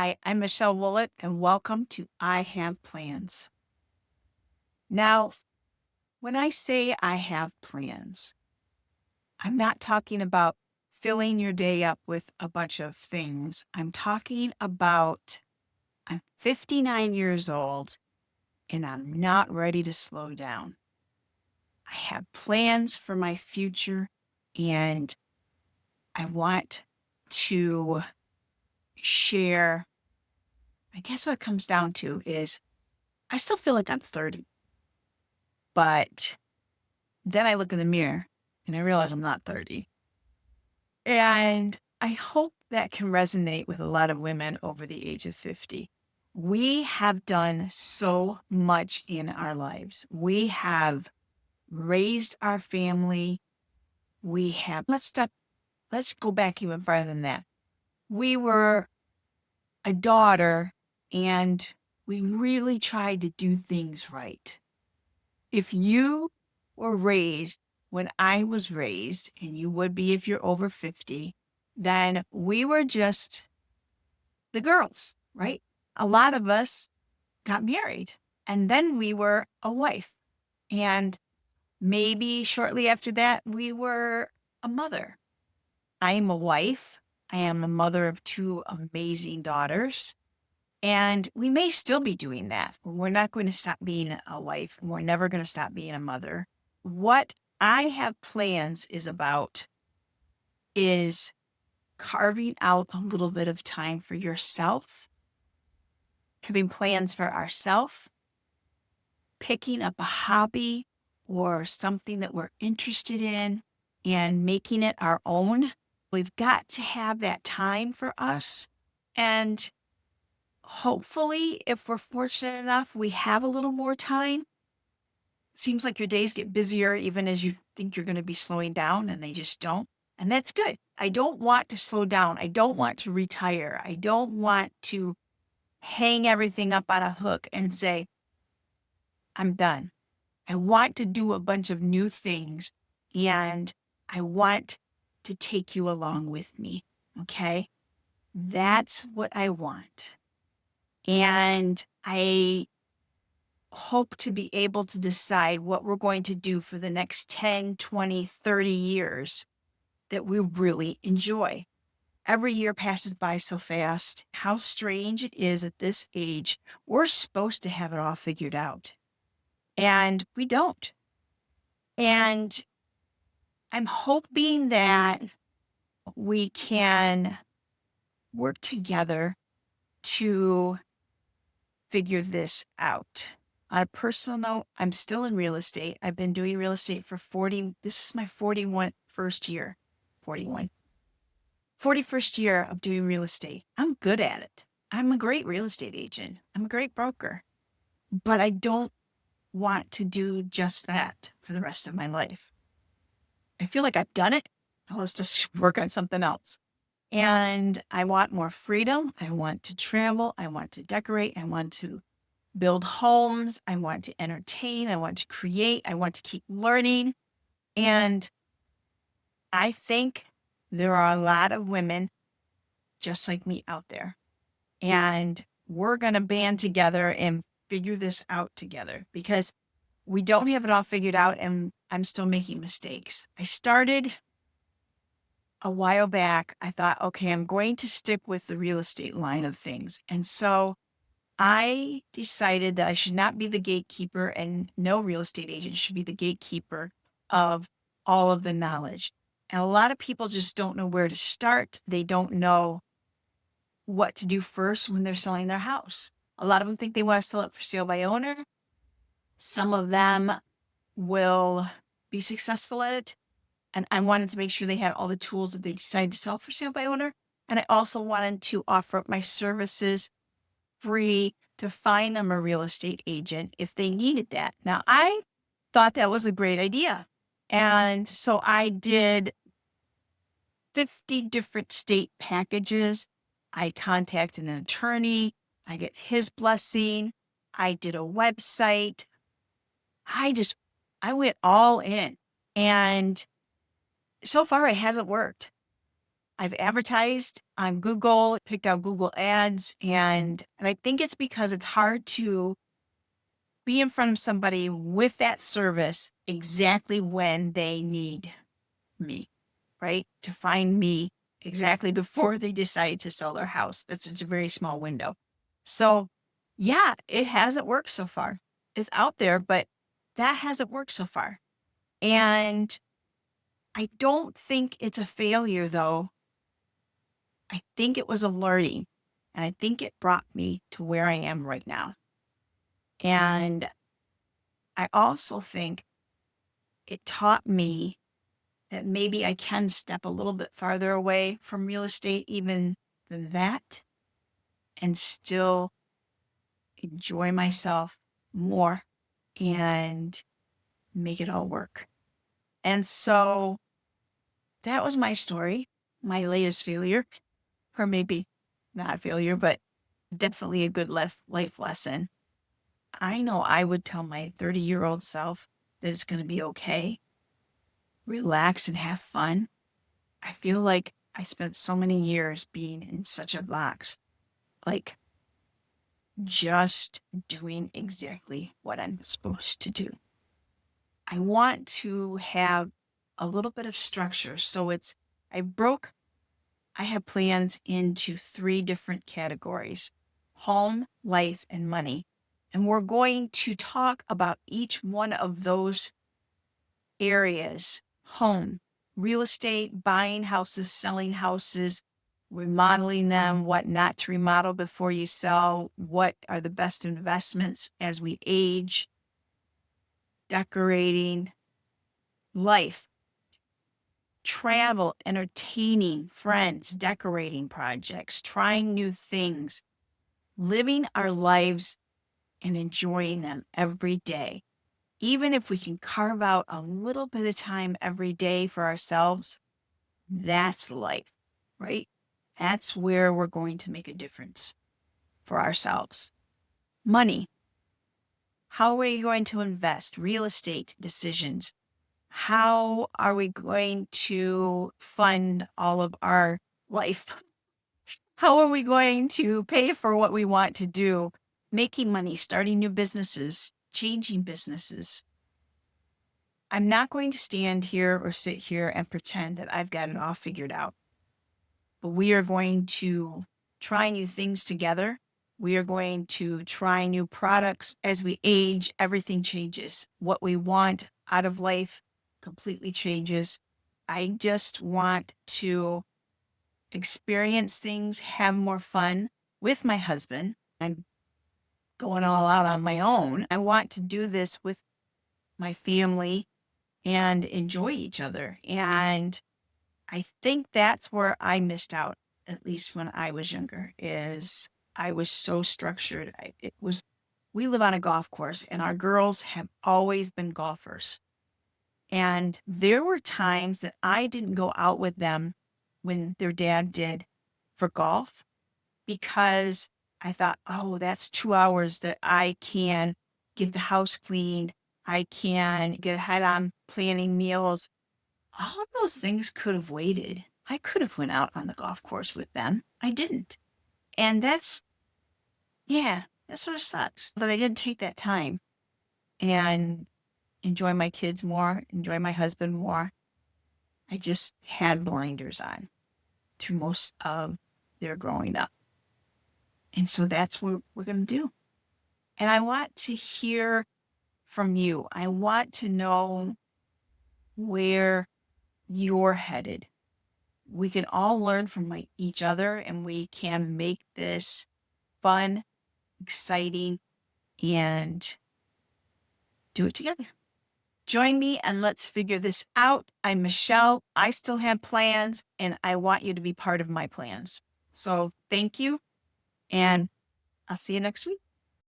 Hi, I'm Michelle Woollett, and welcome to I Have Plans. Now, when I say I have plans, I'm not talking about filling your day up with a bunch of things. I'm talking about I'm 59 years old and I'm not ready to slow down. I have plans for my future and I want to share. I guess what it comes down to is I still feel like I'm 30, but then I look in the mirror and I realize I'm not 30. And I hope that can resonate with a lot of women over the age of 50. We have done so much in our lives. We have raised our family. Let's go back even farther than that. We were a daughter and we really tried to do things right. If you were raised when I was raised, and you would be if you're over 50, then we were just the girls, right? A lot of us got married, and then we were a wife. And maybe shortly after that, we were a mother. I am a wife. I am a mother of two amazing daughters. And we may still be doing that. We're not going to stop being a wife. We're never going to stop being a mother. What I have plans is carving out a little bit of time for yourself, having plans for ourselves, picking up a hobby or something that we're interested in and making it our own. We've got to have that time for us. And hopefully, if we're fortunate enough, we have a little more time. Seems like your days get busier even as you think you're going to be slowing down, and they just don't. And that's good. I don't want to slow down. I don't want to retire. I don't want to hang everything up on a hook and say, I'm done. I want to do a bunch of new things, and I want to take you along with me. Okay. That's what I want. And I hope to be able to decide what we're going to do for the next 10, 20, 30 years that we really enjoy. Every year passes by so fast. How strange it is at this age. We're supposed to have it all figured out, and we don't. And I'm hoping that we can work together to figure this out. On a personal note, I'm still in real estate. I've been doing real estate for this is my 41st year. 41. 41st year of doing real estate. I'm good at it. I'm a great real estate agent. I'm a great broker. But I don't want to do just that for the rest of my life. I feel like I've done it. Now let's just work on something else. And I want more freedom. I want to travel. I want to decorate. I want to build homes. I want to entertain. I want to create. I want to keep learning. And I think there are a lot of women just like me out there. And we're going to band together and figure this out together because we don't have it all figured out and I'm still making mistakes. I started a while back. I thought, okay, I'm going to stick with the real estate line of things. And so I decided that I should not be the gatekeeper and no real estate agent should be the gatekeeper of all of the knowledge. And a lot of people just don't know where to start. They don't know what to do first when they're selling their house. A lot of them think they want to sell it for sale by owner. Some of them will be successful at it. And I wanted to make sure they had all the tools that they decide to sell for sale by owner. And I also wanted to offer up my services free to find them a real estate agent if they needed that. Now, I thought that was a great idea. And so I did 50 different state packages. I contacted an attorney. I get his blessing. I did a website. I went all in. And so far, it hasn't worked. I've advertised on Google, picked out Google ads, and I think it's because it's hard to be in front of somebody with that service exactly when they need me, right? To find me exactly before they decide to sell their house. That's just a very small window. So, yeah, it hasn't worked so far. It's out there, but that hasn't worked so far. And I don't think it's a failure, though. I think it was a learning, and I think it brought me to where I am right now. And I also think it taught me that maybe I can step a little bit farther away from real estate, even than that, and still enjoy myself more and make it all work. And so that was my story, my latest failure, or maybe not a failure, but definitely a good life lesson. I know I would tell my 30-year-old self that it's going to be okay. Relax and have fun. I feel like I spent so many years being in such a box, like just doing exactly what I'm supposed to do. I want to have a little bit of structure. So I have plans into 3 different categories: home, life, and money. And we're going to talk about each one of those areas: home, real estate, buying houses, selling houses, remodeling them, what not to remodel before you sell, what are the best investments as we age, decorating, life, travel, entertaining, friends, decorating projects, trying new things, living our lives and enjoying them every day. Even if we can carve out a little bit of time every day for ourselves, that's life, right? That's where we're going to make a difference for ourselves. Money. How are we going to invest? Real estate decisions. How are we going to fund all of our life? How are we going to pay for what we want to do? Making money, starting new businesses, changing businesses. I'm not going to stand here or sit here and pretend that I've got it all figured out. But we are going to try new things together. We are going to try new products. As we age, everything changes. What we want out of life completely changes. I just want to experience things, have more fun with my husband. I'm going all out on my own. I want to do this with my family and enjoy each other. And I think that's where I missed out, at least when I was younger, is I was so structured. We live on a golf course and our girls have always been golfers. And there were times that I didn't go out with them when their dad did for golf because I thought, oh, that's 2 hours that I can get the house cleaned. I can get ahead on planning meals. All of those things could have waited. I could have went out on the golf course with them. I didn't. And that sort of sucks that I didn't take that time and enjoy my kids more, enjoy my husband more. I just had blinders on through most of their growing up. And so that's what we're going to do. And I want to hear from you. I want to know where you're headed. We can all learn from each other and we can make this fun, exciting, and do it together. Join me and let's figure this out. I'm Michelle. I still have plans and I want you to be part of my plans. So thank you and I'll see you next week.